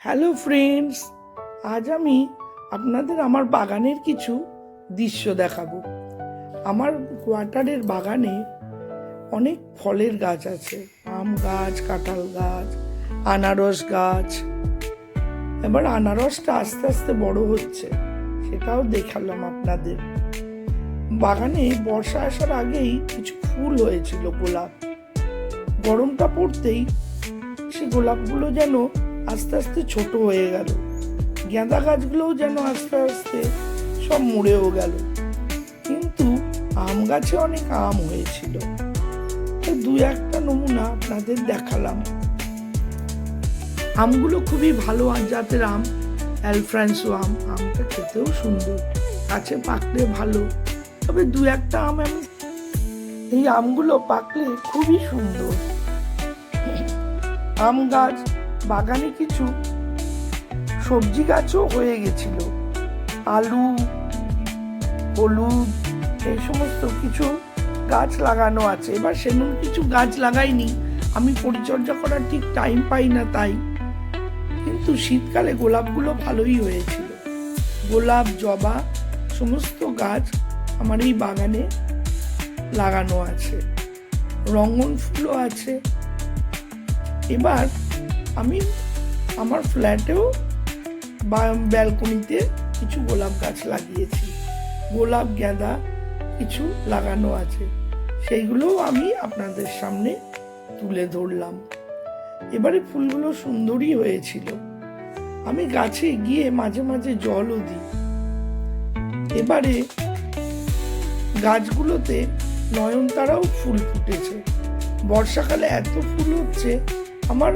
Hello friends, আজ আমি আপনাদের আমার বাগানের কিছু দৃশ্য দেখাবো। আমার কোয়ার্টারের বাগানে অনেক ফলের গাছ আছে, আম গাছ, কাঁঠাল গাছ, আনারস গাছ। এবার আনারসটা আস্তে আস্তে বড় হচ্ছে, সেটাও দেখালাম আপনাদের। বাগানে বর্ষা আসার আগেই কিছু ফুল হয়েছিল, গোলাপ। গরমটা পড়তেই সে গোলাপগুলো যেন আস্তে আস্তে ছোট হয়ে গেল, গাঁদা গাছগুলোও যেন আস্তে আস্তে সব মরেও গেল। কিন্তু আম গাছে অনেক আম হয়েছিল, দু একটা নমুনা আপনাদের দেখালাম। আমগুলো খুবই ভালো জাতের আম, অ্যালফ্রান্সো আম। আমটা খেতেও সুন্দর, গাছে পাকলে ভালো। তবে দু একটা আম এই আমগুলো পাকলে খুবই সুন্দর। আম গাছ, বাগানে কিছু সবজি গাছও হয়ে গেছিল, আলু, হলুদ, এই সমস্ত কিছু গাছ লাগানো আছে। এবার সেমন কিছু গাছ লাগাইনি, আমি পরিচর্যা করার ঠিক টাইম পাই না তাই। কিন্তু শীতকালে গোলাপগুলো ভালোই হয়েছিল। গোলাপ, জবা সমস্ত গাছ আমার এই বাগানে লাগানো আছে, রঙন ফুলও আছে। এবার আমি আমার ফ্ল্যাটেও ব্যালকনিতে কিছু গোলাপ গাছ লাগিয়েছি, গোলাপ, গাঁদা কিছু লাগানো আছে, সেইগুলোও আমি আপনাদের সামনে তুলে ধরলাম। এবারে ফুলগুলো সুন্দরই হয়েছিল। আমি গাছে গিয়ে মাঝে মাঝে জলও দিই। এবারে গাছগুলোতে নয়নতারাও ফুল ফুটেছে। বর্ষাকালে এত ফুল হচ্ছে, আমার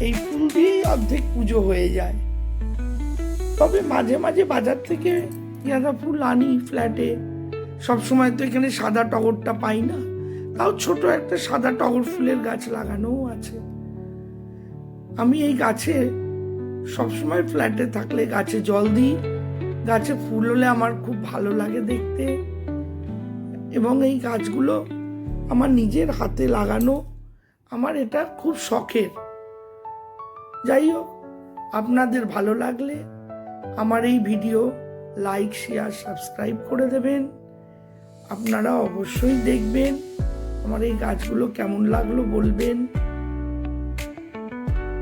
এই ফুল দিয়েই অর্ধেক পুজো হয়ে যায়। তবে মাঝে মাঝে বাজার থেকে গাঁদা ফুল আনি ফ্ল্যাটে। সবসময় তো এখানে সাদা টগরটা পাই না, তাও ছোট একটা সাদা টগর ফুলের গাছ লাগানোও আছে। আমি এই গাছে সবসময় ফ্ল্যাটে থাকলে গাছে জল দিই। গাছে ফুল হলে আমার খুব ভালো লাগে দেখতে, এবং এই গাছগুলো আমার নিজের হাতে লাগানো, আমার এটা খুব শখের। যাই হোক, আপনাদের ভালো লাগলে আমার এই ভিডিও লাইক, শেয়ার, সাবস্ক্রাইব করে দেবেন। আপনারা অবশ্যই দেখবেন, আমার এই গাছগুলো কেমন লাগলো বলবেন।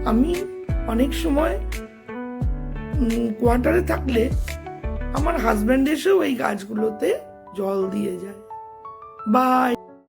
আমি অনেক সময় কোয়ার্টারে থাকলে আমার হাজব্যান্ড এসেও এই গাছগুলোতে জল দিয়ে যায়। বাই।